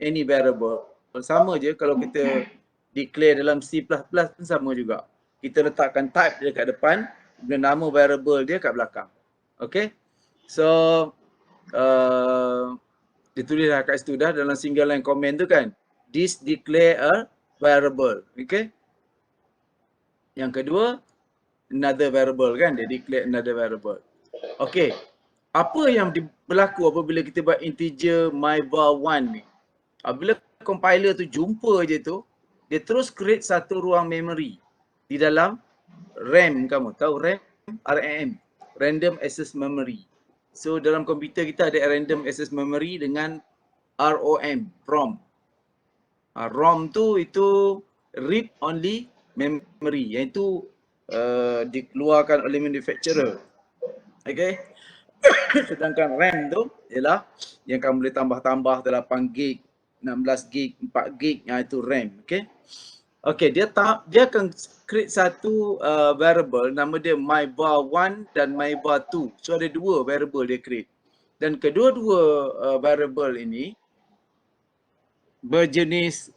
any variable. Sama je kalau kita declare dalam C++ pun sama juga. Kita letakkan type dia kat depan dan nama variable dia kat belakang. Okay. So dia tulis dah kat situ dah dalam single line comment tu kan. This declare a variable. Okay. Yang kedua, another variable kan. Dia declare another variable. Okay. Apa yang berlaku apabila kita buat integer myvar1 ni? Apabila compiler tu jumpa je tu, dia terus create satu ruang memory di dalam RAM kamu. Tahu RAM? RAM. Random Access Memory. So dalam komputer kita ada Random Access Memory dengan ROM. ROM tu itu read only memory, iaitu dikeluarkan oleh manufacturer. Okay. Sedangkan RAM tu ialah yang kamu boleh tambah-tambah 8 gig, 16 gig, 4 gig, yang itu RAM. Okay. Okay, dia akan create satu variable, nama dia myvar1 dan myvar2. So ada dua variable dia create. Dan kedua-dua variable ini berjenis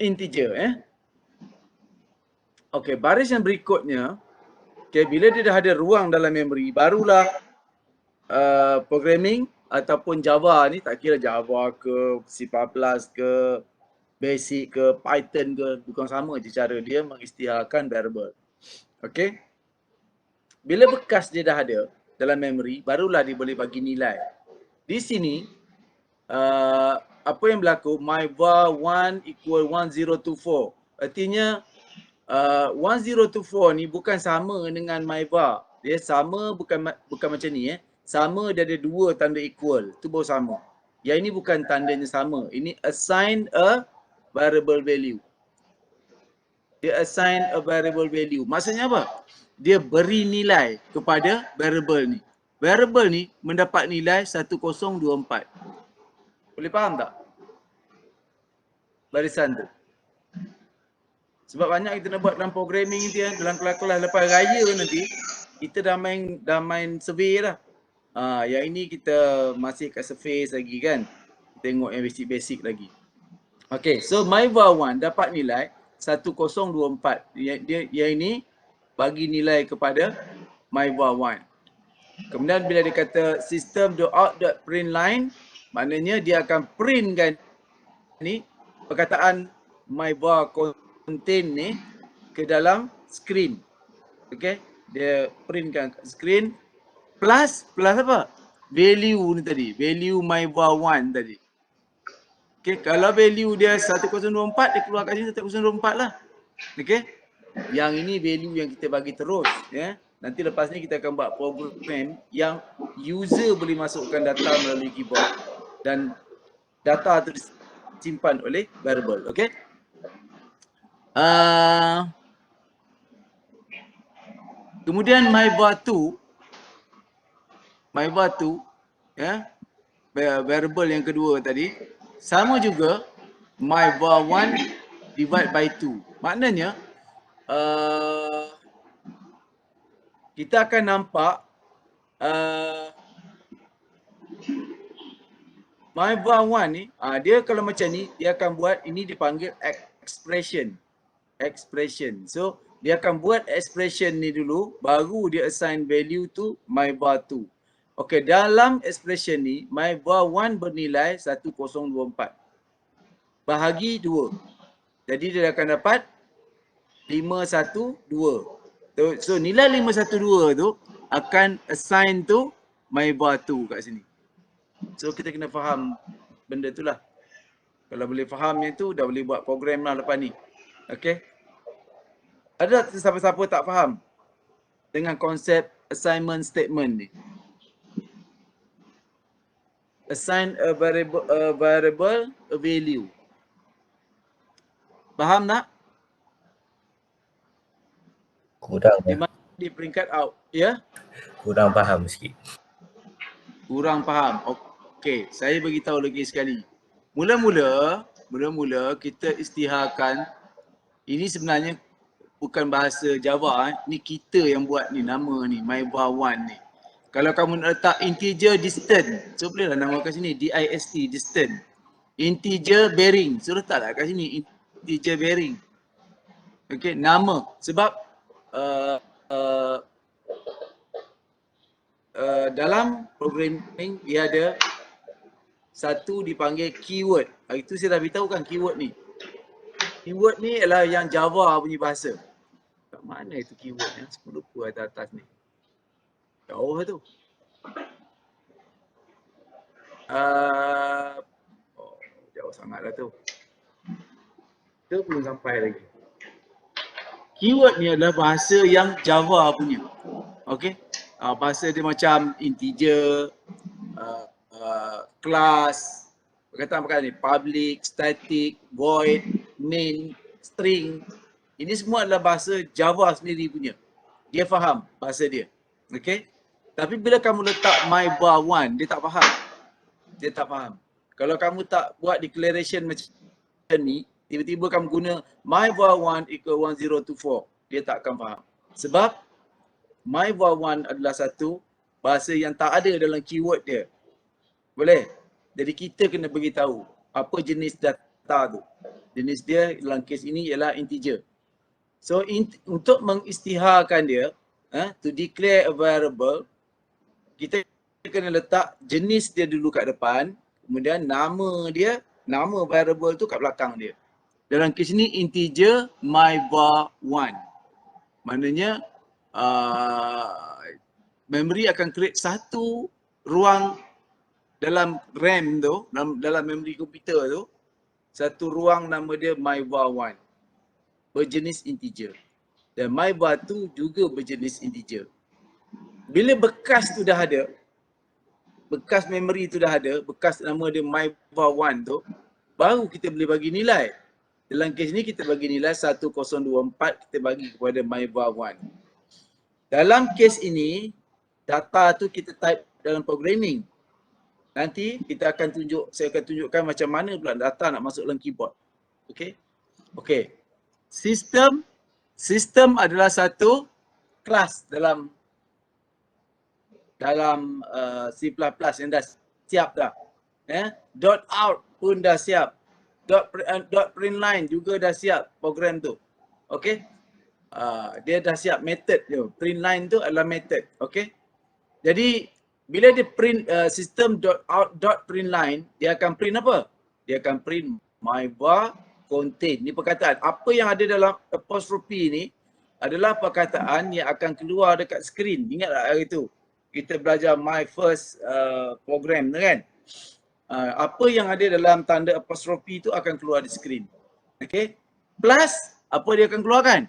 integer. Okay, baris yang berikutnya, okay, bila dia dah ada ruang dalam memory, barulah programming ataupun Java ni, tak kira Java ke, C++ ke, Basic ke, Python ke, bukan sama je cara dia mengisytiharkan variable. Okay. Bila bekas dia dah ada dalam memory, barulah dia boleh bagi nilai. Di sini, apa yang berlaku, myvar1 equal 1024. Artinya, 1024 ni bukan sama dengan myvar. Dia sama bukan macam ni. Sama dia ada dua tanda equal. Tu baru sama. Yang ini bukan tandanya sama. Ini assign a variable value. Dia assign a variable value. Maksudnya apa? Dia beri nilai kepada variable ni. Variable ni mendapat nilai 1024. Boleh faham tak? Barisan tu. Sebab banyak kita nak buat dalam programming nanti dalam kelas-kelas lepas raya nanti, kita dah main survey dah. Yang ini kita masih kat surface lagi kan. Tengok yang basic-basic lagi. Okay, so myvar1 dapat nilai 1024. Yang ini bagi nilai kepada myvar1. Kemudian bila dia kata system.out.println, maknanya dia akan printkan ni perkataan myvar contain ni ke dalam screen. Okay, dia printkan screen plus apa? Value ni tadi, value myvar1 tadi. Okay, kalau value dia 1024, dia keluar kat sini 1024 lah. Okay, yang ini value yang kita bagi terus. Nanti lepas ni kita akan buat program yang user boleh masukkan data melalui keyboard. Dan data tu disimpan oleh variable. Okay. Kemudian myvar2, variable yang kedua tadi, sama juga myvar1 divide by 2. Maknanya kita akan nampak myvar1 ni, dia kalau macam ni, dia akan buat, ini dipanggil expression. So dia akan buat expression ni dulu, baru dia assign value to myvar2. Okey, dalam expression ni, myvar1 bernilai 1024. Bahagi 2. Jadi dia akan dapat 512. So nilai 512 tu akan assign to myvar2 kat sini. So kita kena faham benda tu lah. Kalau boleh fahamnya tu, dah boleh buat program lah lepas ni. Okay. Ada siapa-siapa tak faham dengan konsep assignment statement ni? Assign a variable, a value. Faham tak? Kurang ya. Di peringkat out, ya? Kurang faham sikit. Kurang faham. Okey, saya beritahu lagi sekali. Mula-mula kita isytiharkan, ini sebenarnya bukan bahasa Java, ni kita yang buat ni, nama ni myvar1 ni. Kalau kamu nak letak integer distant, so bolehlah namakan sini DIST, distant. Integer bearing, so letaklah kat sini integer bearing. Okay, nama. Sebab dalam programming dia ada satu dipanggil keyword. Hari tu saya dah beritahu kan keyword ni. Keyword ni ialah yang Java punya bahasa. Kat mana itu keyword yang 10 atas ni? Jauh tu. Jauh sangat lah tu. Kita belum sampai lagi. Keyword ni adalah bahasa yang Java punya. Okay. Bahasa dia macam integer, class, perkataan-perkataan ni, public, static, void, main, string. Ini semua adalah bahasa Java sendiri punya. Dia faham bahasa dia. Okay. Tapi bila kamu letak my bar 1, dia tak faham. Dia tak faham. Kalau kamu tak buat declaration macam ni, tiba-tiba kamu guna my var 1 equal 1024, dia tak akan faham. Sebab my var 1 adalah satu bahasa yang tak ada dalam keyword dia. Boleh? Jadi kita kena beritahu apa jenis data tu. Jenis dia dalam kes ini ialah integer. So untuk mengisytiharkan dia, to declare a variable, kita kena letak jenis dia dulu kat depan, kemudian nama dia, nama variable tu kat belakang dia. Dalam kes ni integer my var 1. Maknanya memory akan create satu ruang dalam RAM tu, dalam memory komputer tu, satu ruang nama dia my var 1 berjenis integer. Dan my var 2 juga berjenis integer. Bila bekas tu dah ada, bekas memory tu dah ada, bekas nama dia my var 1 tu, baru kita boleh bagi nilai. Dalam kes ni kita bagi nilai 1024, kita bagi kepada my var 1. Dalam kes ini, data tu kita type dalam programming. Nanti saya akan tunjukkan macam mana pula data nak masuk dalam keyboard. Okey. Okey. Sistem adalah satu kelas dalam C++ yang dah siap dah. Dot out pun dah siap. Dot println juga dah siap program tu. Okey. Dia dah siap method dia. Println tu adalah method. Okey. Jadi bila dia print system.out.println, dia akan print apa? Dia akan print my var contain. Ni perkataan. Apa yang ada dalam apostrophe ni adalah perkataan yang akan keluar dekat skrin. Ingat tak hari tu? Kita belajar my first program tu kan. Apa yang ada dalam tanda apostrophe tu akan keluar di skrin. Okay. Plus, apa dia akan keluarkan?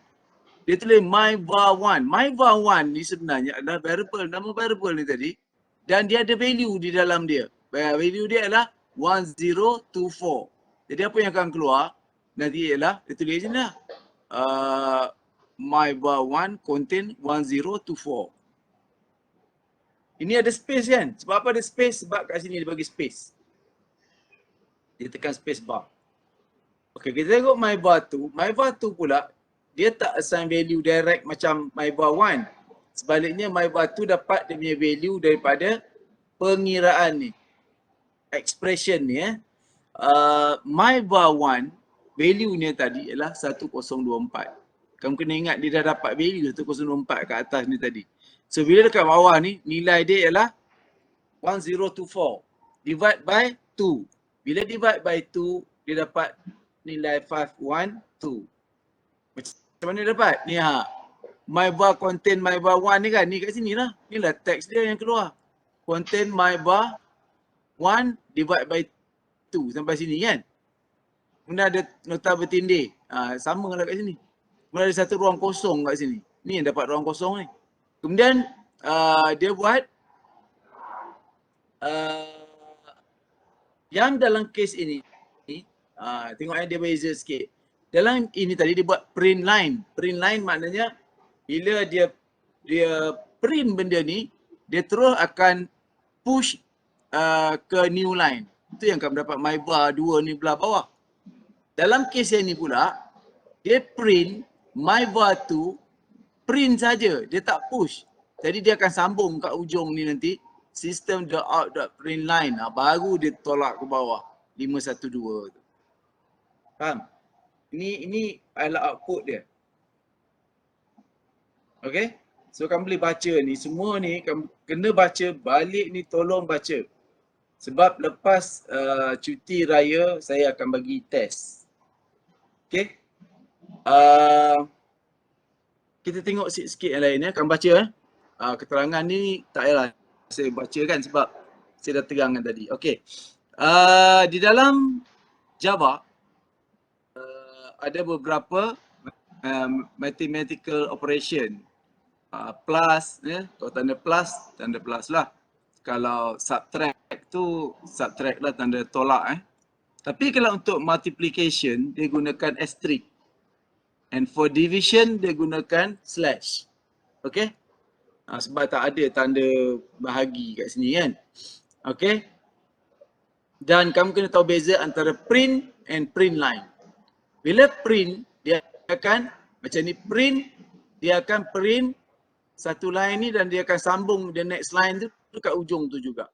Dia tulis my var 1. My var 1 ni sebenarnya adalah variable, nama variable ni tadi. Dan dia ada value di dalam dia. Value dia adalah 1024. Jadi apa yang akan keluar nanti ialah, dia tulis sini lah. My var 1 contain 1024. Ini ada space kan? Sebab apa ada space? Sebab kat sini dia bagi space. Dia tekan space bar. Okey, kita tengok my var 2. My var 2 pula, dia tak assign value direct macam my var 1. Sebaliknya my var 2 dapat dia punya value daripada pengiraan ni. Expression ni my var 1, value ni tadi ialah 1024. Kamu kena ingat dia dah dapat value 1024 kat atas ni tadi. So bila dekat bawah ni, nilai dia ialah 1024 divide by 2. Bila divide by 2, dia dapat nilai 512. Macam mana dapat? Ni my var contain my var 1 ni kan, ni kat sini lah. Inilah teks dia yang keluar. Contain my var 1 divide by 2 sampai sini kan. Kemudian ada nota bertindih. Sama lah kat sini. Kemudian ada satu ruang kosong kat sini. Ni yang dapat ruang kosong ni. Kemudian dia buat yang dalam kes ini, tengok dia beza sikit. Dalam ini tadi dia buat print line. Print line maknanya bila dia print benda ni, dia terus akan push ke new line. Itu yang kamu dapat my var 2 ni belah bawah. Dalam kes yang ni pula, dia print my var 2, print saja, dia tak push. Jadi dia akan sambung kat ujung ni nanti system.out.println. Baru dia tolak ke bawah 512 tu. Faham? Ini adalah output dia. Okay? So kamu boleh baca ni, semua ni kamu kena baca balik ni, tolong baca. Sebab lepas cuti raya saya akan bagi test. Okay? Kita tengok sikit yang lain ya, kamu baca keterangan ni tak payahlah saya baca kan sebab saya dah terangkan tadi. Okay. Di dalam Java ada beberapa mathematical operation. Plus, kalau tanda plus lah. Kalau subtract tu, subtract lah tanda tolak. Tapi kalau untuk multiplication, dia gunakan asterisk. And for division, dia gunakan slash. Okay? Sebab tak ada tanda bahagi kat sini kan. Okay? Dan kamu kena tahu beza antara print and print line. Bila print, dia akan macam ni, print, dia akan print satu line ni dan dia akan sambung the next line tu kat ujung tu juga.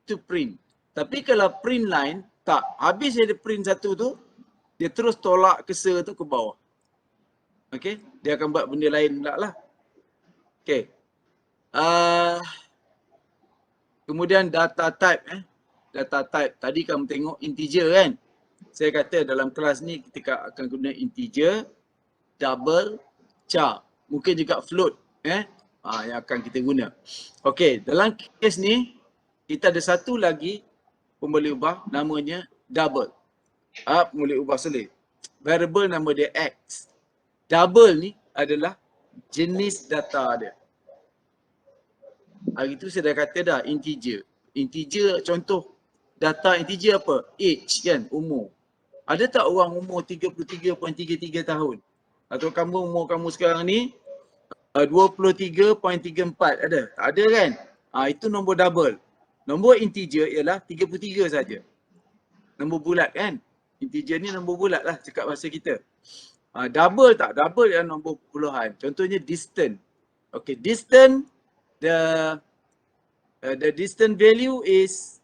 Itu print. Tapi kalau print line, tak. Habis dia print satu tu, dia terus tolak cursor tu ke bawah. Okay? Dia akan buat benda lain pula lah. Okay. Kemudian data type. Data type. Tadi kamu tengok integer kan? Saya kata dalam kelas ni kita akan guna integer, double, char. Mungkin juga float. Yang akan kita guna. Okey, dalam kes ni kita ada satu lagi pun boleh ubah, namanya double. Boleh ubah selip. Variable nama dia X. Double ni adalah jenis data dia. Hari tu saya dah kata dah, integer. Integer, contoh data integer apa? Age kan, umur. Ada tak orang umur 33.33 tahun? Atau umur kamu sekarang ni 23.34 ada? Tak ada kan? Itu nombor double. Nombor integer ialah 33 saja. Nombor bulat kan? Integer ni nombor bulat lah cakap bahasa kita. Double tak? Double ialah nombor puluhan. Contohnya distant. Okay, distant, the distant value is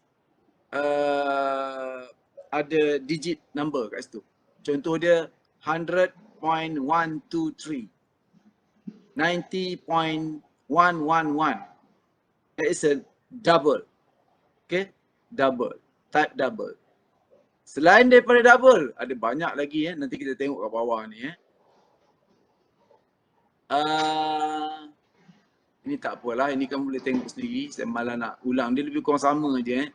ada digit number kat situ. Contoh dia 100.123. 90.111. That is a double. Okay, double. Type double. Selain daripada double, ada banyak lagi nanti kita tengok kat bawah ni ini tak apalah, ini kamu boleh tengok sendiri. Saya malah nak ulang, dia lebih kurang sama je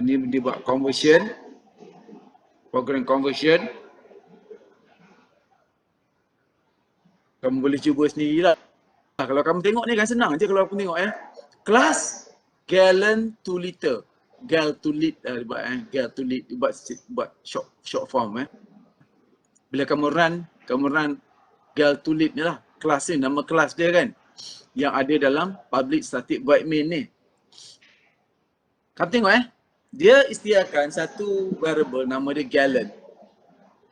ni dia buat conversion, program conversion. Kamu boleh cuba sendirilah. Kalau kamu tengok ni kan senang je kalau kamu tengok Kelas gallon to liter. Gal to lit gal to lit buat short form Bila kamu run gal to lit ni lah. Kelas ni nama kelas dia kan. Yang ada dalam public static void main ni. Kamu tengok dia isytiharkan satu variable nama dia gallon.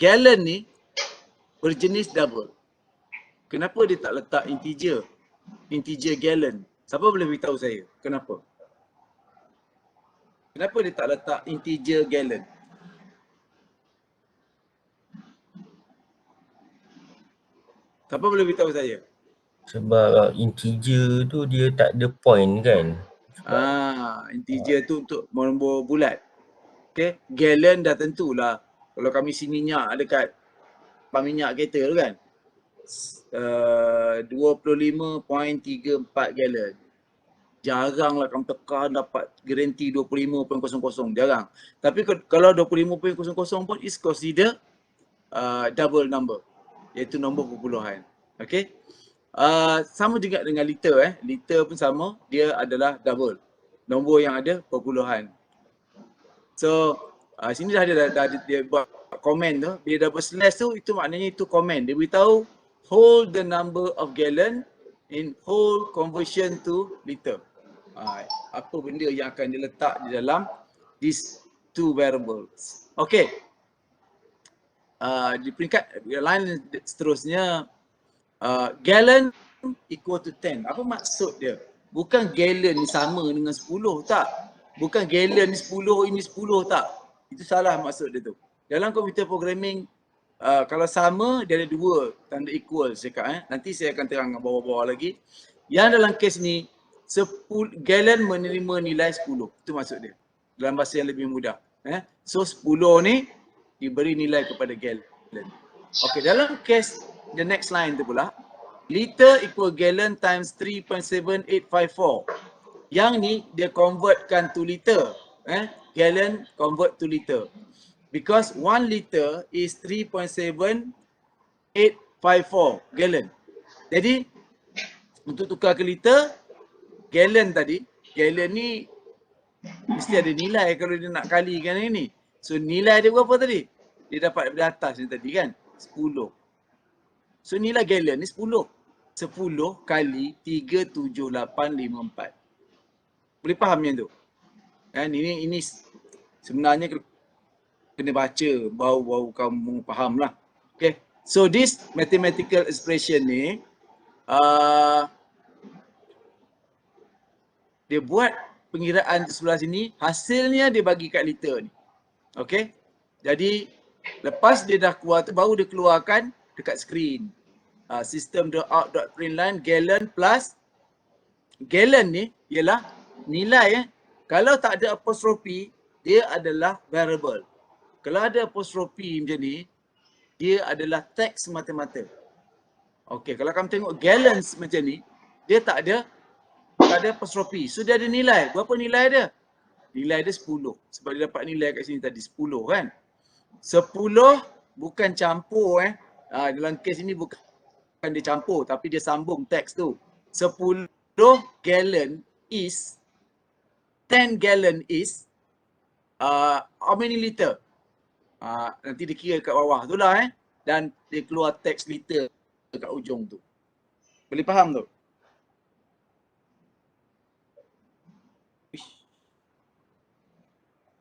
Gallon ni berjenis double. Kenapa dia tak letak integer? Integer gallon. Siapa boleh beritahu saya? Kenapa? Kenapa dia tak letak integer gallon? Siapa boleh beritahu saya? Sebab integer tu dia tak ada point kan. Integer tu untuk nombor bulat. Okay, gallon dah tentulah. Kalau kami isi minyak dekat pam minyak kereta tu kan. 25.34 gallon. Jaranglah kamu tekan dapat garanti 25.00. Jarang. Tapi kalau 25.00 pun is consider double number. Iaitu nombor perpuluhan. Okay. Sama juga dengan liter Liter pun sama, dia adalah double. Nombor yang ada perpuluhan. So sini dah dia buat komen tu. Bila double slash tu, itu maknanya itu komen. Dia beritahu hold the number of gallon in whole conversion to liter. Apa benda yang akan diletak di dalam these two variables. Okay. di peringkat line seterusnya, gallon equal to 10. Apa maksud dia? Bukan gallon ni sama dengan 10, tak. Bukan gallon ni 10, ini 10, tak. Itu salah maksud dia tu. Dalam komputer programming, kalau sama dia ada dua tanda equal cakap. Nanti saya akan terang bawah-bawah lagi. Yang dalam kes ni 10 gallon menerima nilai 10. Itu maksud dia. Dalam bahasa yang lebih mudah. So 10 ni diberi nilai kepada gallon. Okey, dalam kes the next line tu pula, liter equal gallon times 3.7854. Yang ni dia convertkan to liter. Gallon convert to liter. Because 1 liter is 3.7854 gallon. Jadi untuk tukar ke liter, gallon tadi, gallon ni mesti ada nilai kalau dia nak kalikan ini. So nilai dia berapa tadi? Dia dapat dari atas ni tadi kan? 10. So nilai gallon ni 10. 10 kali 37854. Boleh faham yang tu? Ini sebenarnya kena baca baru kamu faham lah. Okay. So this mathematical expression ni dia buat pengiraan di sebelah sini, hasilnya dia bagi kat liter ni. Okay. Jadi lepas dia dah keluar tu baru dia keluarkan dekat skrin. System.out.println gallon plus gallon ni ialah nilai kalau tak ada apostrofi dia adalah variable. Kalau ada apostrofi macam ni dia adalah teks semata-mata. Okey, kalau kamu tengok gallons macam ni dia tak ada apostrofi. So dia ada nilai. Berapa nilai dia? Nilai dia 10. Sebab dia dapat nilai kat sini tadi 10 kan. 10 bukan campur dalam kes ini bukan dia campur tapi dia sambung teks tu. 10 gallon is 10 gallon is how many liter? Nanti dia kira kat bawah tu lah dan dia keluar teks liter kat ujung tu. Boleh faham tu?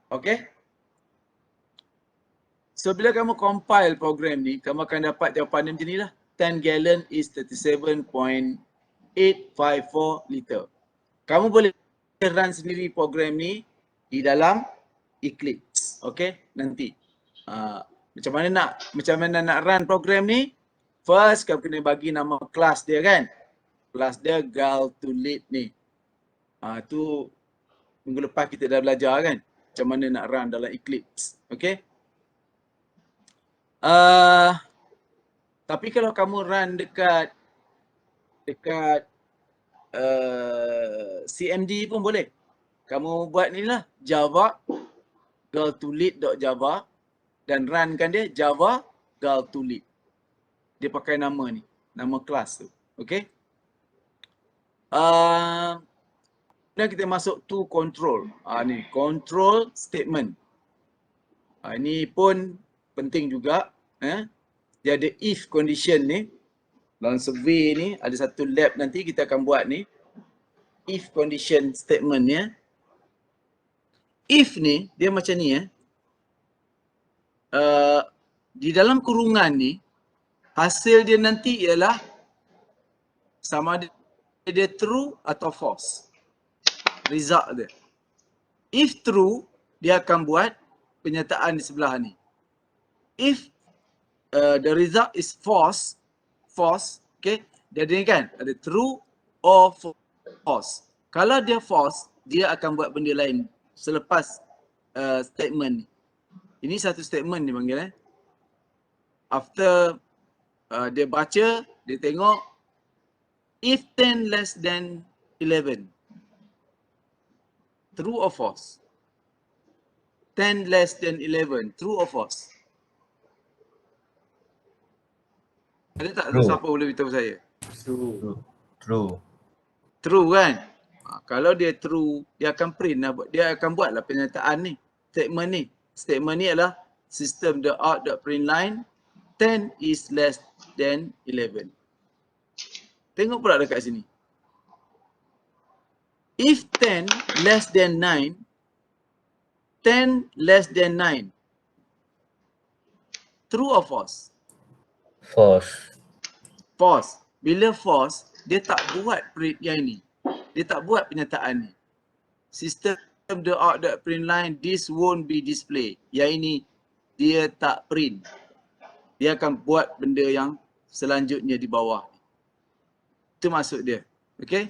Okay. So bila kamu compile program ni, kamu akan dapat jawapan macam ni lah. 10 gallon is 37.854 liter. Kamu boleh run sendiri program ni di dalam Eclipse. Okay, nanti. Macam mana nak run program ni? First, kamu kena bagi nama kelas dia kan. Kelas dia Gal2Lit ni. Tu minggu lepas kita dah belajar kan. Macam mana nak run dalam Eclipse. Okay. Tapi kalau kamu run dekat CMD pun boleh. Kamu buat ni lah Java gal2lit.java dan runkan dia Java gal2lit. Dia pakai nama ni, nama kelas tu. Okay. Kemudian kita masuk to control. Ni control statement. Ini pun penting juga. Dia ada if condition ni. Dalam survey ni ada satu lab nanti kita akan buat ni. If condition statement ni. If ni dia macam ni di dalam kurungan ni hasil dia nanti ialah sama ada dia true atau false. Result dia. If true dia akan buat penyataan di sebelah ni. If the result is false, okay, dia ada ni kan, ada true or false. Kalau dia false, dia akan buat benda lain selepas statement ni. Ini satu statement dia panggil After dia baca, dia tengok if 10 less than 11. True or false? 10 less than 11, true or false? Ada tak siapa boleh beritahu saya? True. True kan? Kalau dia true, dia akan print lah. Dia akan buatlah pernyataan ni. Statement ni. Statement ni adalah system.out.println 10 is less than 11. Tengok pula dekat sini. If 10 less than 9, 10 less than 9. True or false? False. False. Bila false, dia tak buat print yang ni. Dia tak buat penyataan ni. System the out the print line, this won't be display. Yang ini dia tak print. Dia akan buat benda yang selanjutnya di bawah. Itu maksud dia. Okay.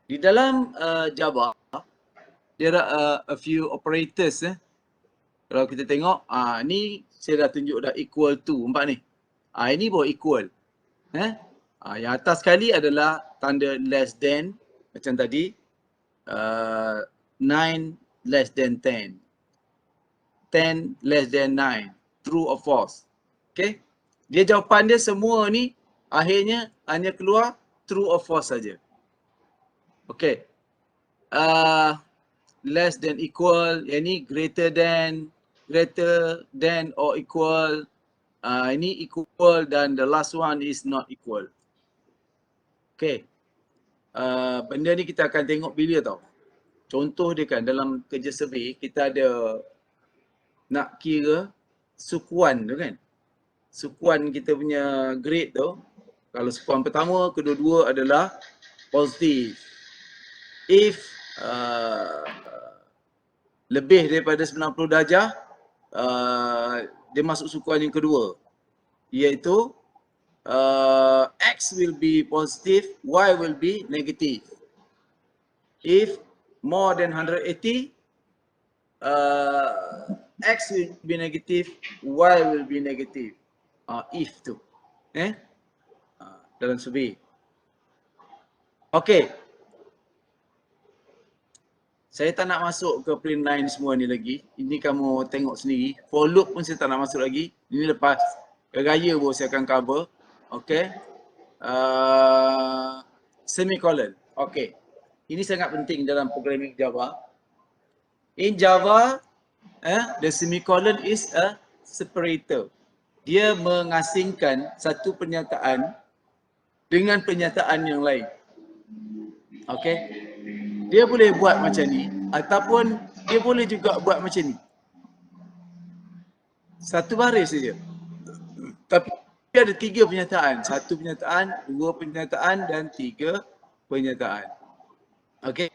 Di dalam Java, there are a few operators. Kalau kita tengok, ni saya dah tunjuk dah equal to, nampak ni. Ini baru equal. Yang atas sekali adalah tanda less than, macam tadi. 9 less than 10. 10 less than 9. True or false. Okay. Dia jawapan dia semua ni akhirnya hanya keluar true or false saja. Okay. Less than equal, yang ni greater than or equal. Ini equal dan the last one is not equal. Okay. Benda ni kita akan tengok bila tau. Contoh dia kan dalam kerja survey kita ada nak kira sukuan tu kan. Sukuan kita punya grade tu. Kalau sukuan pertama, kedua-dua adalah positif. If lebih daripada 90 darjah, dia masuk sukuan yang kedua. Iaitu X will be positive, Y will be negative. If more than 180, X will be negative, Y will be negative. If tu. Dalam survey. Okay. Saya tak nak masuk ke print line semua ni lagi. Ini kamu tengok sendiri. For loop pun saya tak nak masuk lagi. Ini lepas gaya baru saya akan cover. Okay. Semicolon. Okay. Ini sangat penting dalam programming Java. In Java, the semicolon is a separator. Dia mengasingkan satu pernyataan dengan pernyataan yang lain. Okay. Dia boleh buat macam ni ataupun dia boleh juga buat macam ni. Satu baris saja. Tapi ada 3 pernyataan. 1 pernyataan, 2 pernyataan dan 3 pernyataan. Okey.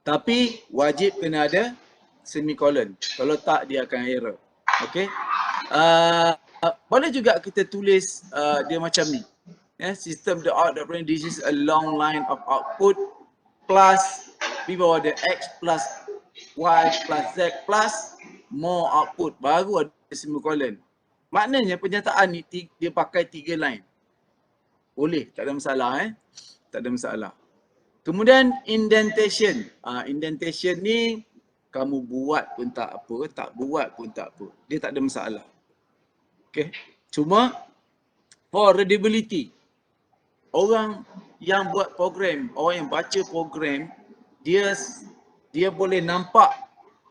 Tapi wajib kena ada semicolon. Kalau tak dia akan error. Okey. Boleh juga kita tulis dia macam ni. System the out the print, this is a long line of output plus di bawah ada X plus Y plus Z plus more output. Baru ada semicolon. Maknanya pernyataan ni dia pakai 3 line. Boleh, tak ada masalah Tak ada masalah. Kemudian indentation. Indentation ni kamu buat pun tak apa, tak buat pun tak apa. Dia tak ada masalah. Okay. Cuma for readability. Orang yang buat program, orang yang baca program, dia boleh nampak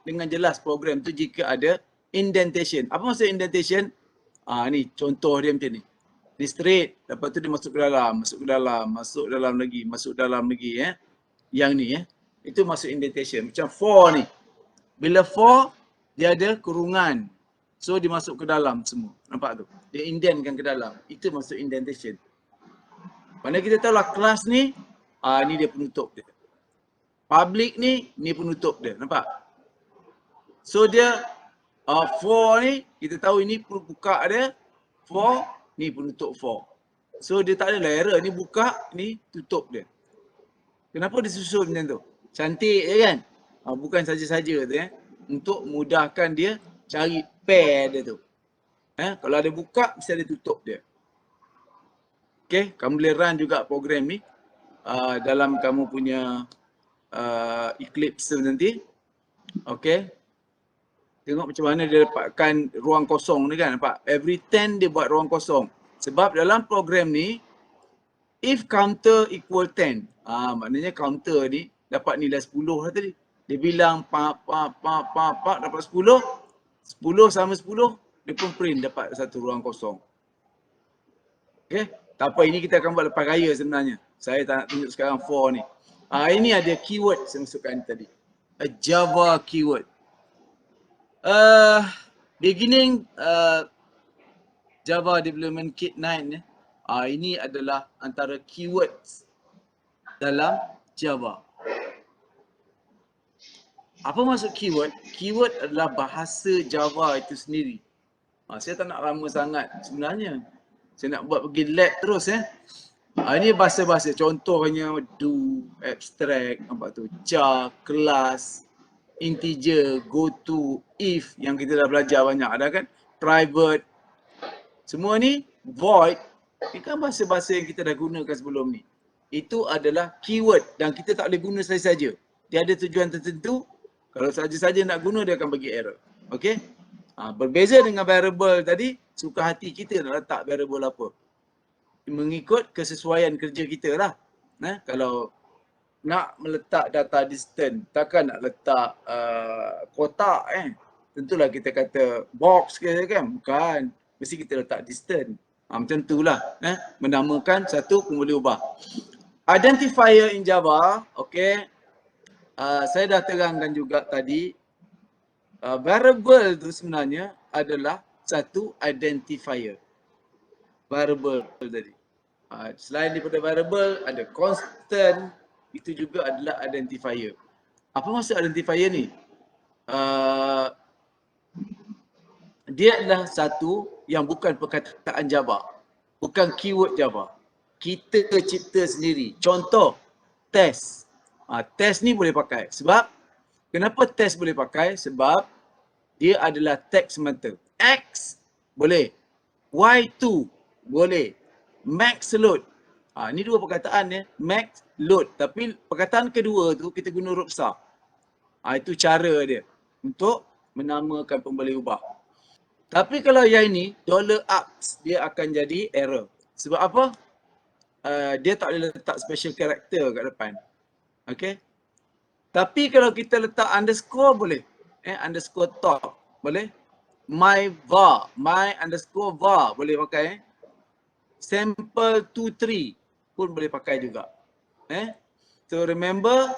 dengan jelas program tu jika ada indentation. Apa maksud indentation? Ni contoh dia macam ni. Dia straight, lepas tu dia masuk ke dalam, masuk dalam lagi Yang ni itu masuk indentation. Macam for ni. Bila for dia ada kurungan. So dia masuk ke dalam semua. Nampak tu? Dia indentkan ke dalam. Itu masuk indentation. Mana kita tahu lah kelas ni, ni dia penutup dia. Public ni penutup dia. Nampak? So dia for ni, kita tahu ini buka dia. For, ni penutup for. So dia tak ada error. Ni buka, ni tutup dia. Kenapa dia susun macam tu? Cantik je kan? Bukan saja-saja tu untuk mudahkan dia cari pair dia tu. Kalau ada buka, mesti ada tutup dia. Okay, kamu boleh run juga program ni dalam kamu punya Eclipse nanti. Okay. Tengok macam mana dia dapatkan ruang kosong ni kan, nampak? Every 10 dia buat ruang kosong. Sebab dalam program ni, if counter equal 10, maknanya counter ni dapat nilai 10 lah tadi. Dia bilang dapat 10 sama 10, dia pun print dapat satu ruang kosong. Okay, tak apa, ini kita akan buat lepas raya sebenarnya. Saya tak nak tunjuk sekarang for ni. Ini ada keyword saya masukkan tadi. a Java keyword. Beginning Java Development Kit 9 ini adalah antara keywords dalam Java. Apa maksud keyword? Keyword adalah bahasa Java itu sendiri. Saya tak nak lama sangat sebenarnya. Saya nak buat pergi lab terus ini bahasa-bahasa, contohnya do, abstract, nampak tu, char, class, integer, goto, if yang kita dah belajar banyak dah kan, private. Semua ni void, ni kan bahasa-bahasa yang kita dah gunakan sebelum ni. Itu adalah keyword dan kita tak boleh guna saja-saja. Dia ada tujuan tertentu. Kalau saja-saja nak guna dia akan bagi error. Okey? Berbeza dengan variable tadi, suka hati kita nak letak variable apa. Mengikut kesesuaian kerja kita lah. Kalau nak meletak data distant, takkan nak letak kotak Tentulah kita kata box ke kan? Bukan. Mesti kita letak distant. Macam itulah. Menamakan satu kemudian ubah. Identifier in Java, okay. Saya dah terangkan juga tadi, variable tu sebenarnya adalah satu identifier. Variable tadi. Selain daripada variable, ada constant, itu juga adalah identifier. Apa maksud identifier ni? Dia adalah satu yang bukan perkataan Java. Bukan keyword Java. Kita cipta sendiri. Contoh, test. Test ni boleh pakai. Sebab, kenapa test boleh pakai? Sebab dia adalah teks semata. X boleh. Y2 boleh. Max load. Ni dua perkataan max load. Tapi perkataan kedua tu kita guna huruf besar. Itu cara dia untuk menamakan pembeli ubah. Tapi kalau yang ini, $ups, dia akan jadi error. Sebab apa? Dia tak boleh letak special character kat depan. Okay. Tapi kalau kita letak underscore boleh. Underscore top boleh. My underscore var boleh pakai. Sample 23 pun boleh pakai juga. So remember,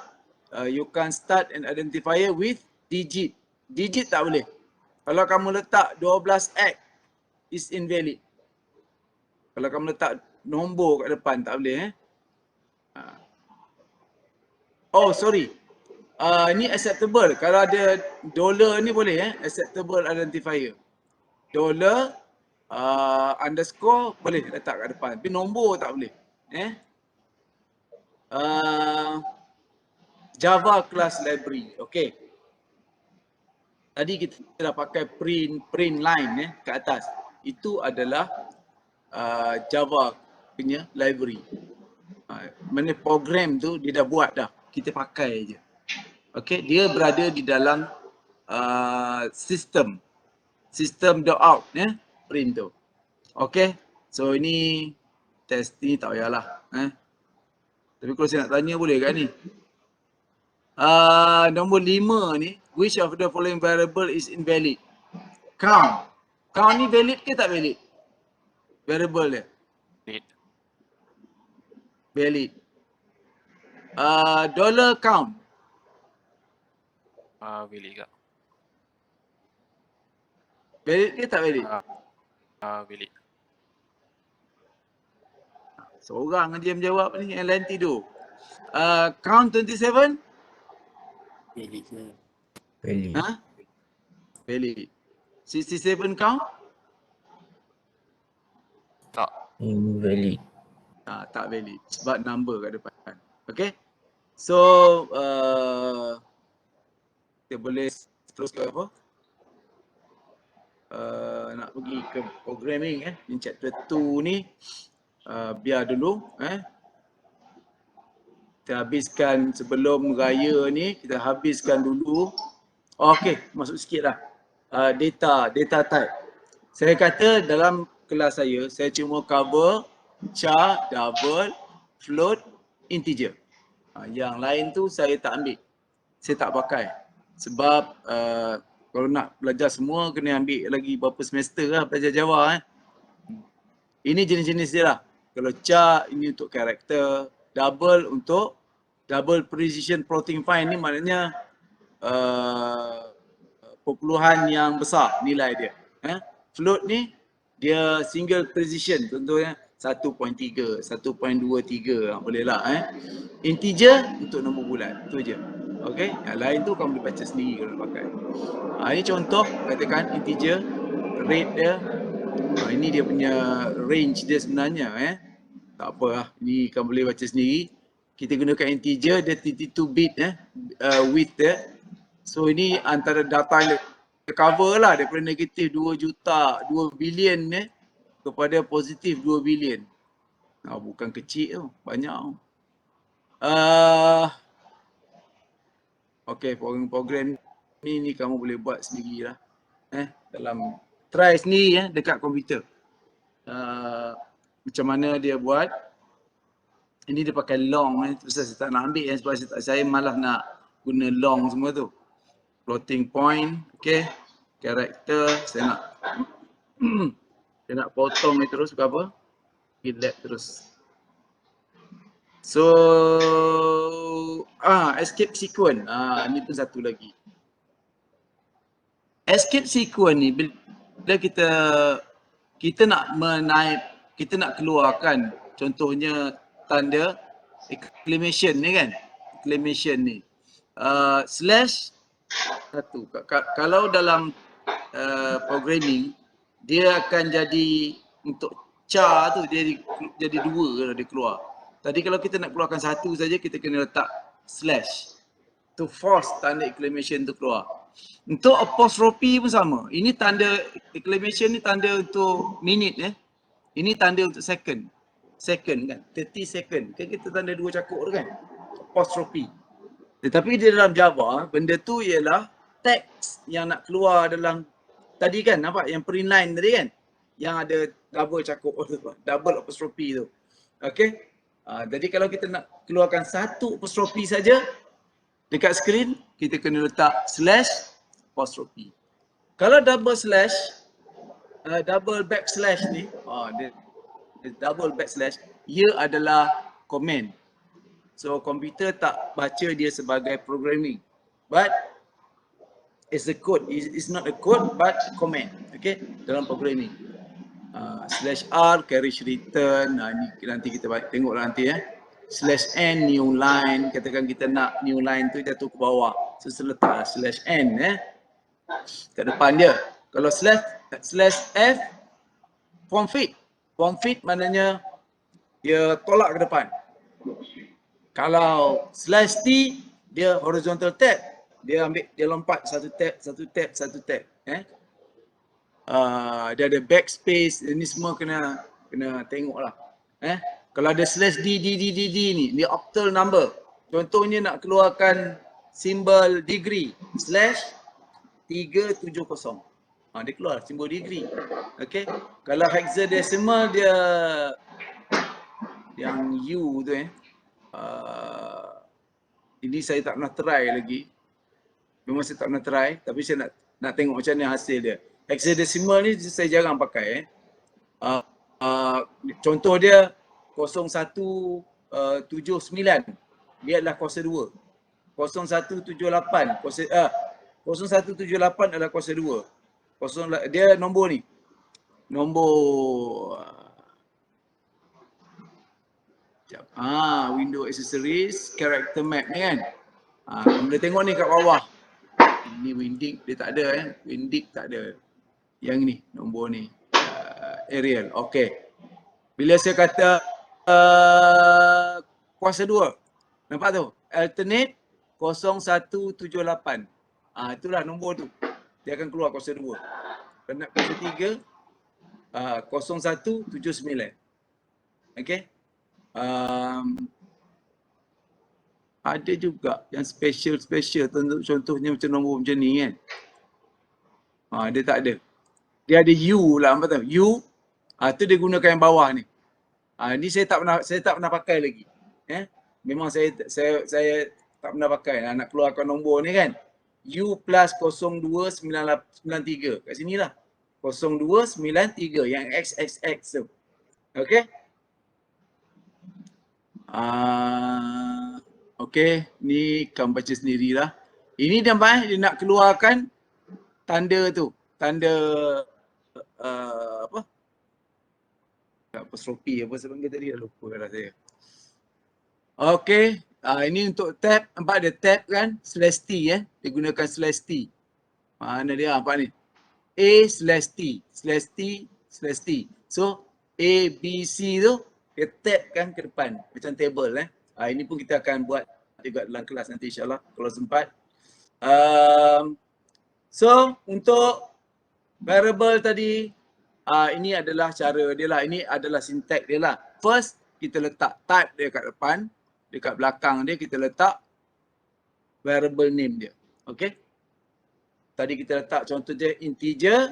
you can start an identifier with digit. Digit tak boleh. Kalau kamu letak 12x is invalid. Kalau kamu letak nombor kat depan tak boleh. Oh sorry. Ni acceptable. Kalau ada dollar ni boleh acceptable identifier. Dollar underscore boleh letak kat depan. Tapi nombor tak boleh. Java class library. Okay. Tadi kita dah pakai print line kat atas. Itu adalah Java punya library. Mana program tu dia dah buat dah. Kita pakai je. Okay, dia berada di dalam sistem .out print tu. Okay, so ini test ni tak payahlah. Tapi kalau saya nak tanya boleh kan ni? Nombor 5 ni, which of the following variable is invalid? Count. Count ni valid ke tak valid? Variable dia. Valid. Dollar count. Valid kak. Valid ke tak valid? Valid. Seorang je menjawab ni, yang lain tidur. Count 27? Valid je. Valid. Valid. 67 count? Tak. Valid. Tak valid. Sebab number kat depan. Okay. So, kita boleh terus ke apa? Nak pergi ke programming in chapter 2 ni. Biar dulu kita habiskan sebelum raya ni, kita habiskan dulu. Okey, masuk sikit lah. Data type. Saya kata dalam kelas saya cuma cover char, double, float, integer. Yang lain tu saya tak ambil. Saya tak pakai. Sebab kalau nak belajar semua kena ambil lagi berapa semester lah belajar Java. Ini jenis-jenis dia lah. Kalau char ini untuk karakter, double untuk double precision floating point ni maknanya perpuluhan yang besar nilai dia. Float ni dia single precision, contohnya 1.3, 1.23 boleh lah. Integer untuk nombor bulat, tu je. Okey, yang lain tu kamu boleh baca sendiri kalau nak pakai. Ini contoh, katakan integer, rate dia. Ini dia punya range dia sebenarnya. Tak apa lah, ni kamu boleh baca sendiri. Kita gunakan integer, dia 32 bit width dia. So ini antara data yang dia cover lah daripada negatif 2 juta, 2 bilion kepada positif 2 bilion. Bukan kecil tu, banyak tu. Okay, program ni kamu boleh buat sendiri lah. Dalam try sendiri dekat komputer. Macam mana dia buat. Ini dia pakai long ni, terus saya tak nak ambil sebab saya malas nak guna long semua tu. Floating point, okay. Character, saya nak potong ni terus ke apa. Delete terus. So, escape sequence. Ni pun satu lagi. Escape sequence ni bila kita nak kita nak keluarkan contohnya tanda exclamation ni kan. Exclamation ni. Slash satu. Kalau dalam programming dia akan jadi untuk char tu dia jadi dua kalau dia keluar. Tadi kalau kita nak keluarkan satu saja kita kena letak slash to force tanda exclamation tu keluar. Untuk apostrophe pun sama. Ini tanda exclamation ni tanda untuk minute Ini tanda untuk second. Second kan, 30 second. Kan kita tanda dua cakuk tu kan. Apostrophe. Tetapi di dalam Java, benda tu ialah teks yang nak keluar dalam tadi kan, nampak yang print line tadi kan? Yang ada double cakuk, double apostrophe tu. Okay? Jadi kalau kita nak keluarkan satu apostrophe saja dekat skrin, kita kena letak slash apostrophe. Kalau double slash, double backslash ni, double backslash, ia adalah comment. So komputer tak baca dia sebagai programming. But it's a code. It's not a code but comment. Okay, dalam programming. Slash R carriage return. Ni nanti kita tengoklah nanti Slash N new line. Katakan kita nak new line tu jatuh ke bawah. So letaklah slash N kat depan dia. Kalau slash F form fit. Form fit maknanya dia tolak ke depan. Kalau slash T dia horizontal tab. Dia lompat satu tab. Dia ada backspace, ini semua kena tengoklah. Kalau ada slash D ni, dia octal number. Contohnya nak keluarkan simbol degree slash 370. Dia keluar simbol degree. Okay. Kalau hexadecimal dia yang U tu ini saya tak pernah try lagi. Memang saya tak pernah try, tapi saya nak tengok macam mana hasil dia. Hexadecimal ni saya jarang pakai. Contoh dia 0179. Dia adalah kuasa 2. 0178 0178 adalah kuasa 2. Dia nombor ni. Nombor window accessories, character map ni kan. Boleh tengok ni kat bawah. Ini Windic dia tak ada Windic tak ada. Yang ni nombor ni Arial. Okey. Bila saya kata kuasa 2. Nampak tu? Alternate 0178. Itulah nombor tu. Dia akan keluar kuasa 2. Kalau nak kuasa 3 0179. Okey. Ada juga yang special contohnya macam nombor macam ni kan. Dia tak ada. Dia ada U lah, nampak tak? U. Tu dia gunakan yang bawah ni. Ni saya tak pernah pakai lagi. Memang saya tak pernah pakai. Nak keluarkan nombor ni kan. U plus 0293. Kat sini lah. 0293 yang XXX tu. Okay. Okay, ni kamu baca sendirilah. Ini nampak dia nak keluarkan tanda tu. Tanda apa? Apostrophe apa saya panggil tadi, dah lupa dah saya. Okey, ini untuk tab, nampak ada tab kan, /t dia gunakan /t. Mana dia nampak ni? A/T. So A, B, C tu dia tab kan ke depan macam table ini pun kita akan buat juga dalam kelas nanti insyaAllah kalau sempat. So untuk variable tadi ini adalah cara dia lah, ini adalah sintak dia lah. First kita letak type dia kat depan, dekat belakang dia kita letak variable name dia. Okay. Tadi kita letak contoh dia integer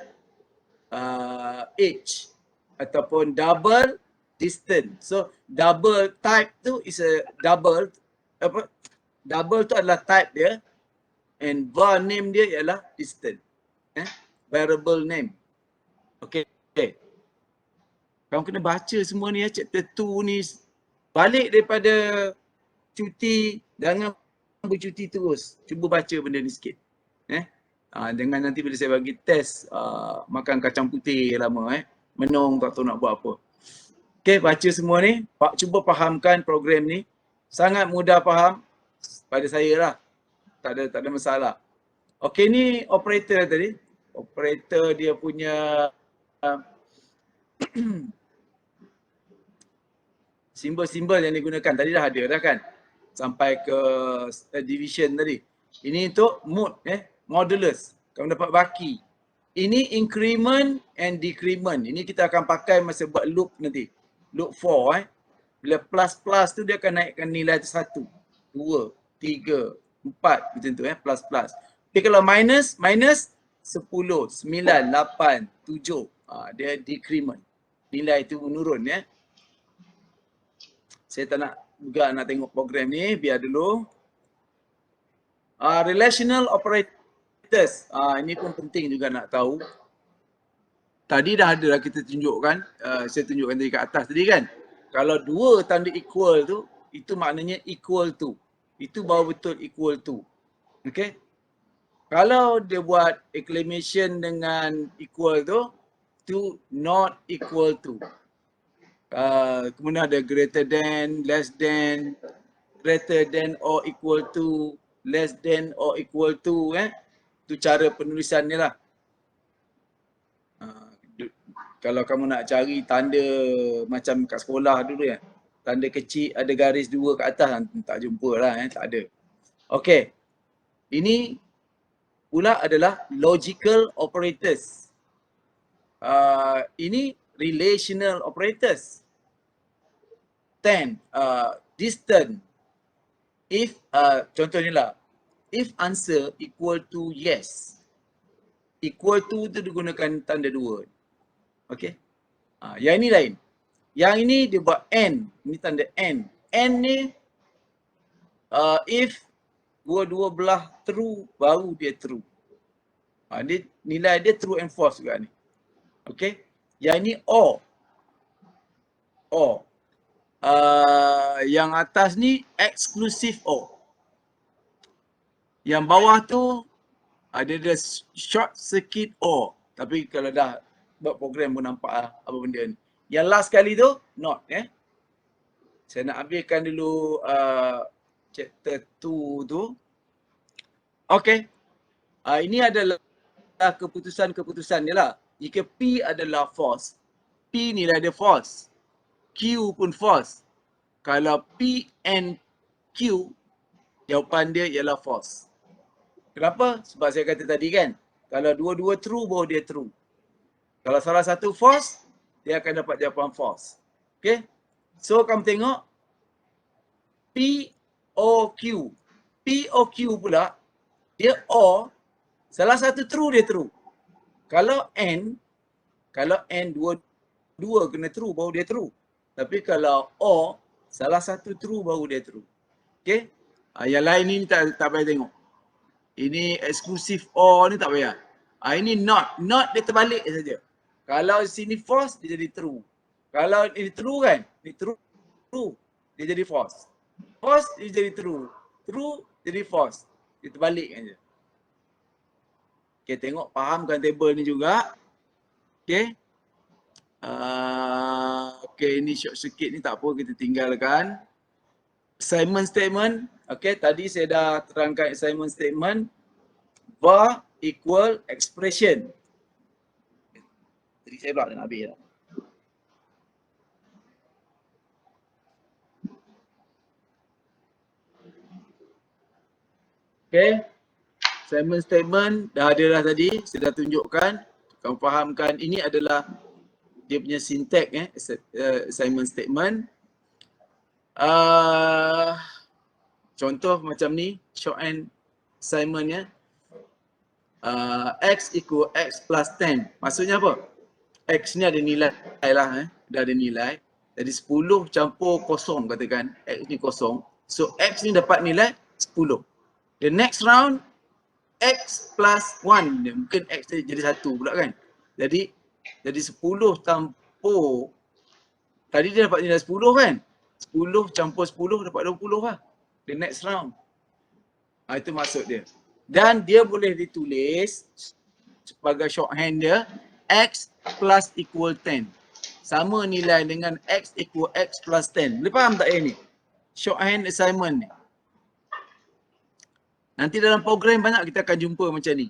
age ataupun double distance. So double type tu is a double apa? Double tu adalah type dia and var name dia ialah distance. Variable name. Okay. Kamu kena baca semua ni chapter 2 ni. Balik daripada cuti, jangan bercuti terus. Cuba baca benda ni sikit. Dengan nanti bila saya bagi test makan kacang putih lama menung tak tahu nak buat apa. Okay, baca semua ni, cuba fahamkan program ni. Sangat mudah faham pada saya lah. Tak ada masalah. Okay, ni operator tadi. Operator dia punya simbol-simbol yang digunakan tadi dah ada dah kan. Sampai ke division tadi. Ini untuk modulus. Kamu dapat baki. Ini increment and decrement. Ini kita akan pakai masa buat loop nanti. Loop 4 Bila plus tu dia akan naikkan nilai 1, 2, 3, 4 macam tu plus. Tapi kalau minus 10, 9, 8, 7 dia decrement. Nilai itu menurun Saya tak nak juga nak tengok program ni, biar dulu. Relational operators. Ini pun penting juga nak tahu. Tadi dah ada kita tunjukkan, saya tunjukkan tadi kat atas tadi kan. Kalau dua tanda equal tu, itu maknanya equal to. Itu baru betul equal to. Okay. Kalau dia buat exclamation dengan equal tu not equal to. Kemudian ada greater than, less than, greater than or equal to, less than or equal to Itu cara penulisan ni lah. Kalau kamu nak cari tanda macam kat sekolah dulu tanda kecil ada garis 2 kat atas, tak jumpa lah tak ada. Okay. Ini pula adalah logical operators. Ini relational operators. Distant. If contohnya lah, if answer equal to yes. Equal to tu digunakan tanda 2. Okay. Yang ini lain. Yang ini dia buat and. Ini tanda and. And ni if dua-dua belah true baru dia true. Dia nilai dia true and false juga ni. Okay. Yang ini or. Or. Yang atas ni exclusive or. Yang bawah tu ada short circuit or. Tapi kalau dah buat program pun nampak apa benda ni. Yang last kali tu not Saya nak ambilkan dulu chapter 2 tu. Okay. Ini adalah keputusan-keputusan dia lah. Jika P adalah false, P nilai dia false. Q pun false. Kalau P and Q, jawapan dia ialah false. Kenapa? Sebab saya kata tadi kan, kalau dua-dua true baru dia true. Kalau salah satu false, dia akan dapat jawapan false. Okay. So kamu tengok P, O, Q. P, O, Q pula, dia or, salah satu true dia true. Kalau N dua kena true baru dia true. Tapi kalau or, salah satu true baru dia true. Okay. Yang lain ni tak payah tengok. Ini exclusive or ni tak payah. Ini not. Not dia terbalik saja. Kalau sini false, dia jadi true. Kalau ini true kan, ini true, dia jadi false. False, dia jadi true. True, jadi false. Kita balik aja. Okay, tengok fahamkan table ni juga. Okay. Okay, ini short sikit ni tak apa, kita tinggalkan. Assignment statement. Okay, tadi saya dah terangkan assignment statement. Var equal expression. Tadi saya pula dah nak habis dah. Okay. Assignment statement dah ada dah tadi. Saya dah tunjukkan. Kamu fahamkan ini adalah dia punya syntax assignment statement. Contoh macam ni, shorthand assignment x equal x plus 10. Maksudnya apa? X ni ada nilai lah, dah ada nilai. Jadi 10 campur kosong katakan, x ni kosong. So x ni dapat nilai 10. The next round x plus 1, mungkin x jadi 1 pula kan. Jadi 10 campur, tadi dia dapat nilai 10 kan. 10 campur 10 dapat 20 lah. The next round. Itu maksud dia. Dan dia boleh ditulis sebagai shorthand dia x plus equal 10. Sama nilai dengan x equal x plus 10. Boleh faham tak ni? Shorthand assignment ni. Nanti dalam program banyak kita akan jumpa macam ni.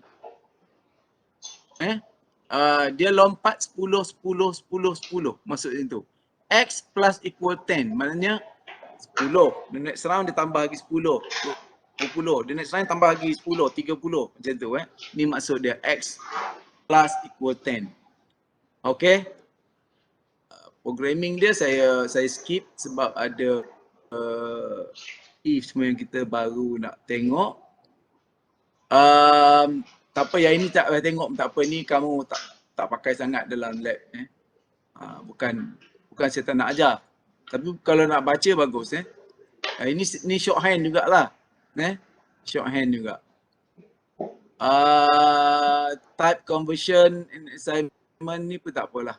Dia lompat 10, 10, 10, 10. Maksudnya tu. X plus equal 10. Maknanya 10. The next round dia tambah lagi 10. 20. The next round tambah lagi 10, 30. Macam tu Ni maksud dia. X plus equal 10. Okay. Programming dia saya skip sebab ada if semua yang kita baru nak tengok. Tak apa, yang ini tak payah tengok, tak apa, ni kamu tak pakai sangat dalam lab. Bukan saya tak nak ajar. Tapi kalau nak baca bagus. Ini shorthand jugalah. Shorthand juga. Type conversion and assignment ni pun tak apalah.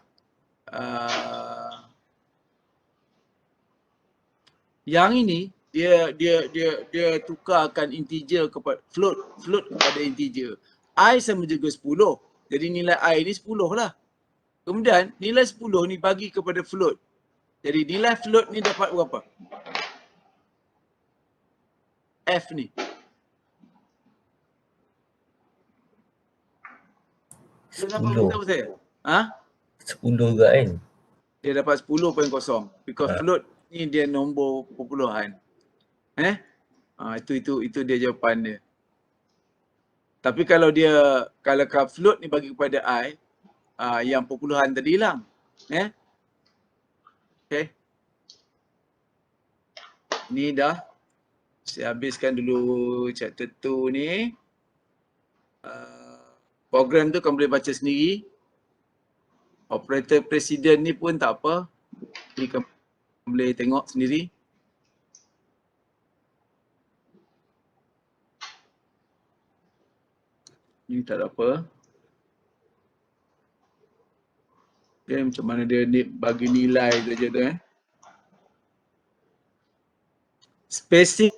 Yang ini dia tukarkan integer kepada float kepada integer. I sama juga 10. Jadi nilai I ni 10 lah. Kemudian nilai 10 ni bagi kepada float. Jadi nilai float ni dapat berapa? F ni. Dapat beritahu saya? 10 juga kan? Dia dapat 10.0. Because float ni dia nombor perpuluhan. Itu dia jawapan dia. Tapi kalau float ni bagi kepada I, yang perpuluhan tadi hilang. Okay. Ni dah. Saya habiskan dulu chapter 2 ni. Program tu kamu boleh baca sendiri. Operator presiden ni pun tak apa. Ni kamu boleh tengok sendiri. Ni tak ada apa. Okay, macam mana dia bagi nilai tu je tu Spacing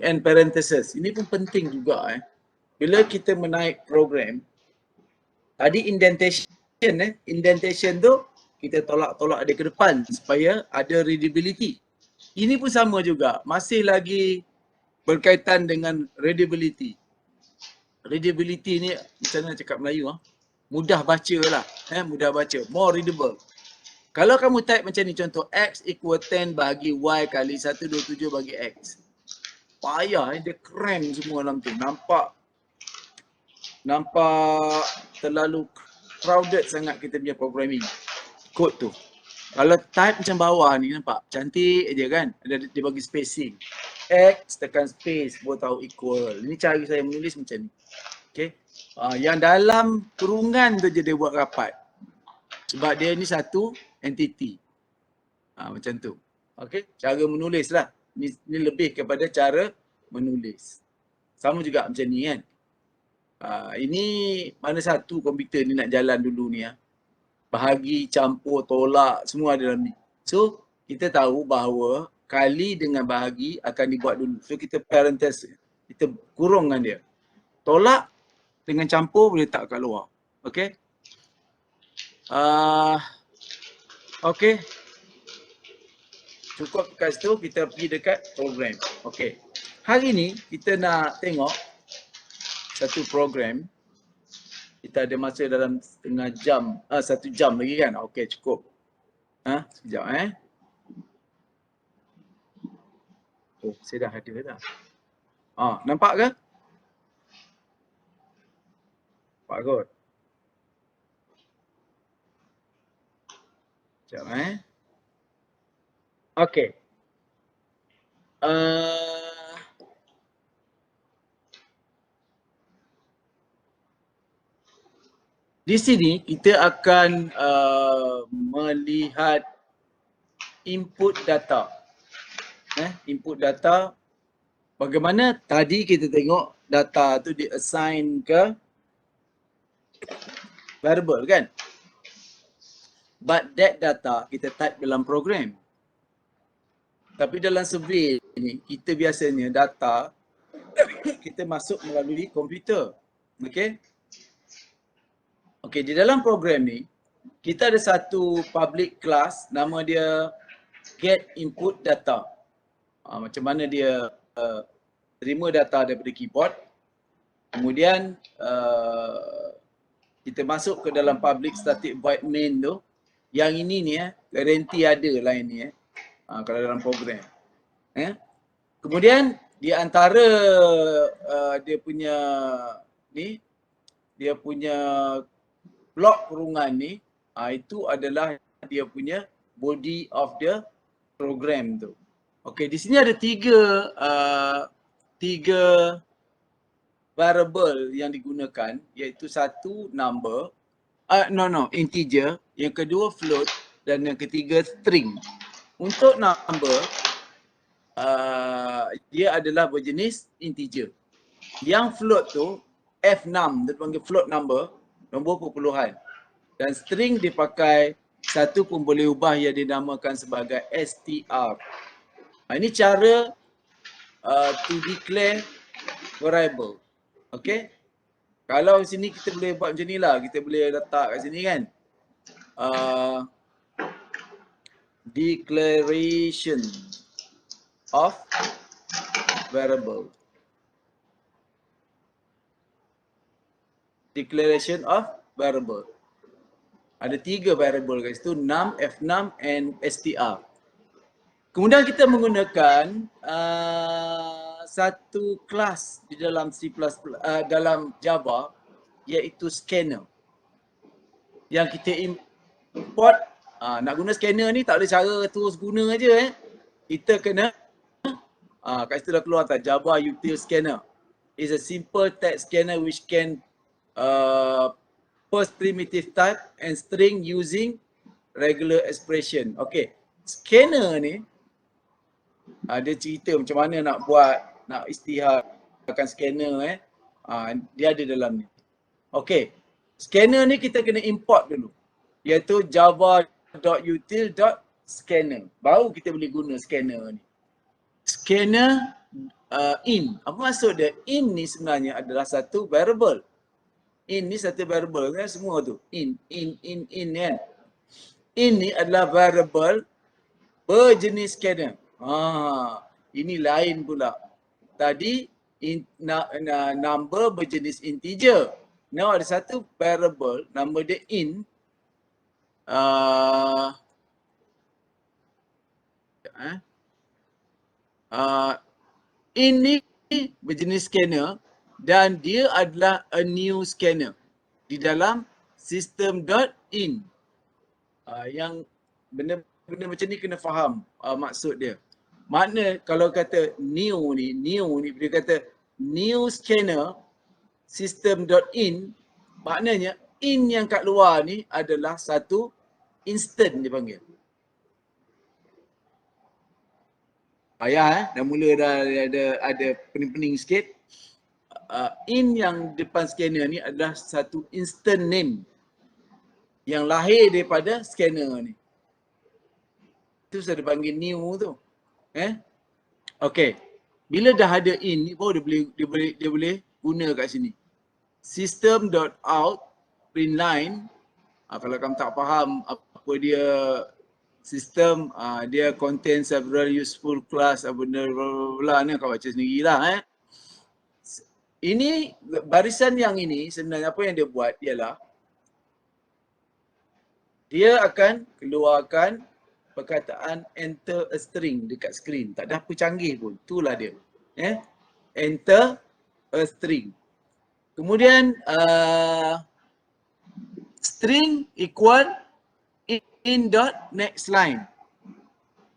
and parenthesis. Ini pun penting juga Bila kita menaik program, tadi indentation indentation tu kita tolak dia ke depan supaya ada readability. Ini pun sama juga, masih lagi berkaitan dengan readability. Readability ni macam mana cakap Melayu mudah baca lah, mudah baca, more readable. Kalau kamu type macam ni, contoh x equal 10 bagi y kali 127 bagi x. Payah dia cram semua dalam tu. Nampak terlalu crowded sangat kita punya programming code tu. Kalau type macam bawah ni nampak cantik je kan. Dia bagi spacing. X tekan space baru tahu equal. Ini cara saya menulis macam ni. Okay. Yang dalam kurungan tu je dia buat rapat. Sebab dia ni satu entity. Macam tu. Okay. Cara menulis lah. Ni lebih kepada cara menulis. Sama juga macam ni kan. Ini mana satu komputer ni nak jalan dulu ni bahagi, campur, tolak, semua ada dalam ni. So, kita tahu bahawa kali dengan bahagi akan dibuat dulu. So, kita parenthesis. kita kurungkan dia. Tolak dengan campur boleh tak kat luar. Okey. Okey. Cukup kat situ, kita pergi dekat program. Okey. Hari ni kita nak tengok satu program. Kita ada masa dalam setengah jam, 1 jam lagi kan? Okey, cukup. Sekejap Oh, saya dah ada dah. Nampak ke? Nampak kot. Sekejap Okey. Di sini kita akan melihat input data. Input data. Bagaimana tadi kita tengok data tu di-assign ke variable kan? But that data kita type dalam program. Tapi dalam survey ni, kita biasanya data kita masuk melalui komputer. Okey? Okey, di dalam program ni, kita ada satu public class, nama dia get input data. Macam mana dia terima data daripada keyboard. Kemudian kita masuk ke dalam public static void main tu. Yang ini ni garanti ada line ni kalau dalam program. Kemudian di antara dia punya blok kurungan ni, itu adalah dia punya body of the program tu. Okey, di sini ada tiga variable yang digunakan, iaitu satu number, integer, yang kedua float dan yang ketiga string. Untuk number, dia adalah berjenis integer. Yang float tu F6, dia panggil float number, nombor perpuluhan. Dan string dipakai satu pun boleh ubah yang dinamakan sebagai str. Ini cara to declare variable. Okey. Kalau di sini kita boleh buat macam ni lah, kita boleh letak kat sini kan. Declaration of variable. Declaration of variable. Ada 3 variable kat situ, num, f6 and str. Kemudian kita menggunakan satu kelas di dalam dalam Java, iaitu scanner. Yang kita import, nak guna scanner ni tak boleh cara terus guna aja Kita kena kat situ dah keluar tak, Java util scanner is a simple text scanner which can first primitive type and string using regular expression. Okay, scanner ni dia cerita macam mana nak isytiharkan scanner dia ada dalam ni. Okay, scanner ni kita kena import dulu, iaitu java.util.scanner. Baru kita boleh guna scanner ni. Scanner in. Apa maksud dia? In ni sebenarnya adalah satu variable. In ni satu variable kan, semua tu. In kan. In ni adalah variable berjenis scanner. Ini lain pula. Tadi number berjenis integer. Now ada satu variable, nama dia in. In ni berjenis scanner dan dia adalah a new scanner di dalam system.in. Yang benda macam ni kena faham maksud dia. Makna kalau kata new ni dia kata new scanner system.in, maknanya in yang kat luar ni adalah satu instant dia panggil. Payah dah mula dah ada pening-pening sikit. In yang depan scanner ni adalah satu instant name yang lahir daripada scanner ni. Itu saya panggil new tu. Okay. Bila dah ada in ni baru dia boleh guna kat sini. System.out print line. Kalau kamu tak faham apa dia sistem, dia contain several useful class, benda bla ni kau baca sendirilah. Ini barisan yang ini sebenarnya apa yang dia buat ialah dia akan keluarkan perkataan enter a string dekat skrin. Tak ada apa canggih pun. Itulah dia. Enter a string. Kemudian string equal in dot next line.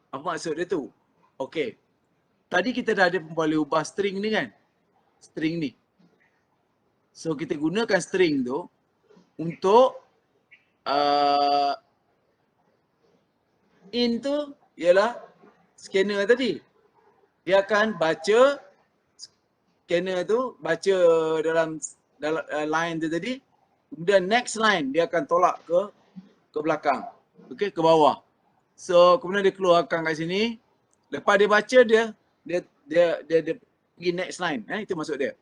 Apa maksud dia tu? Okey. Tadi kita dah ada boleh ubah string ni kan? String ni. So kita gunakan string tu untuk in tu ialah scanner tadi. Dia akan baca scanner tu, baca dalam line tu tadi. Kemudian next line dia akan tolak ke belakang. Okey, ke bawah. So kemudian dia keluarkan kat sini. Lepas dia baca dia pergi next line. Itu maksud dia.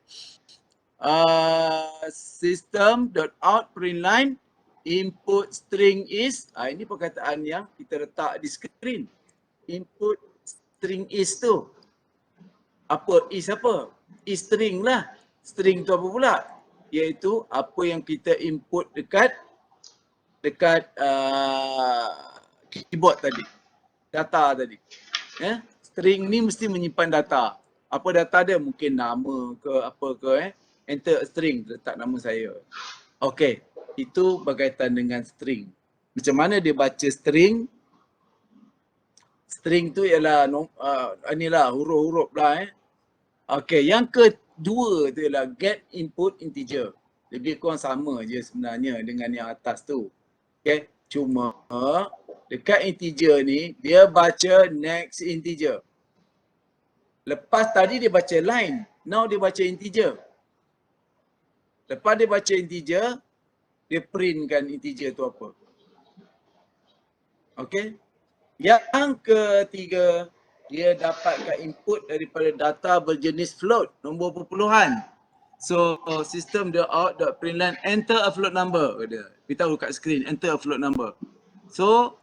System.out print line input string is, ini perkataan yang kita letak di skrin. Input string is tu. Apa? Is apa? Is string lah. String tu apa pula? Iaitu apa yang kita input dekat keyboard tadi. Data tadi. String ni mesti menyimpan data. Apa data dia? Mungkin nama ke apa ke. Enter a string, letak nama saya. Okey. Itu berkaitan dengan string. Macam mana dia baca string? String tu ialah inilah huruf-huruf lah. Okey, yang kedua tu ialah get input integer. Lebih kurang sama je sebenarnya dengan yang atas tu. Okey, cuma dekat integer ni dia baca next integer. Lepas tadi dia baca line, now dia baca integer. Lepas dia baca integer, dia printkan integer tu apa. Okey. Yang ketiga, dia dapatkan input daripada data berjenis float, nombor perpuluhan. So system.out.println enter a float number. Dia beritahu kat skrin enter a float number. So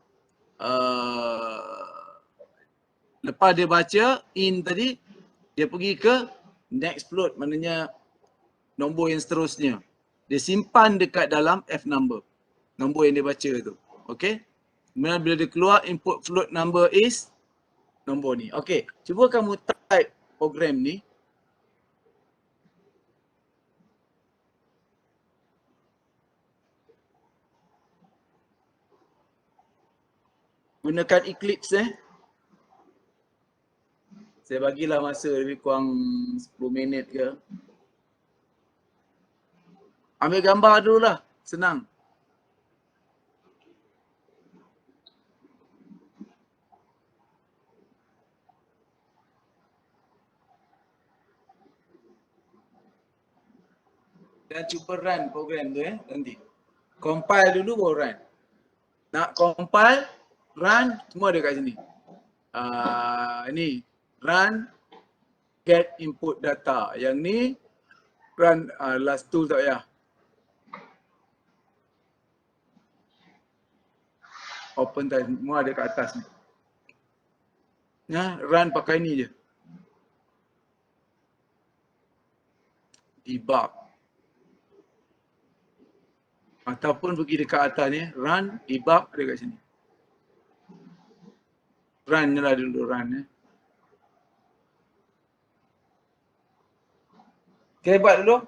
lepas dia baca in tadi, dia pergi ke next float, maknanya nombor yang seterusnya. Dia simpan dekat dalam F number. Nombor yang dia baca tu. Okey. Kemudian bila dia keluar input float number is nombor ni. Okey. Cuba kamu type program ni. Gunakan Eclipse Saya bagilah masa lebih kurang 10 minit ke. Ambil gambar dulu lah. Senang. Dan cuba run program tu nanti. Compile dulu baru run. Nak compile, run, semua ada kat sini. Ini run get input data. Yang ni run last tool tak payah. Open time, semua ada kat atas ni. Run pakai ni je. Debug. Ataupun pergi dekat atas ni, run, debug ada kat sini. Run je lah dulu, run. Okay, buat dulu.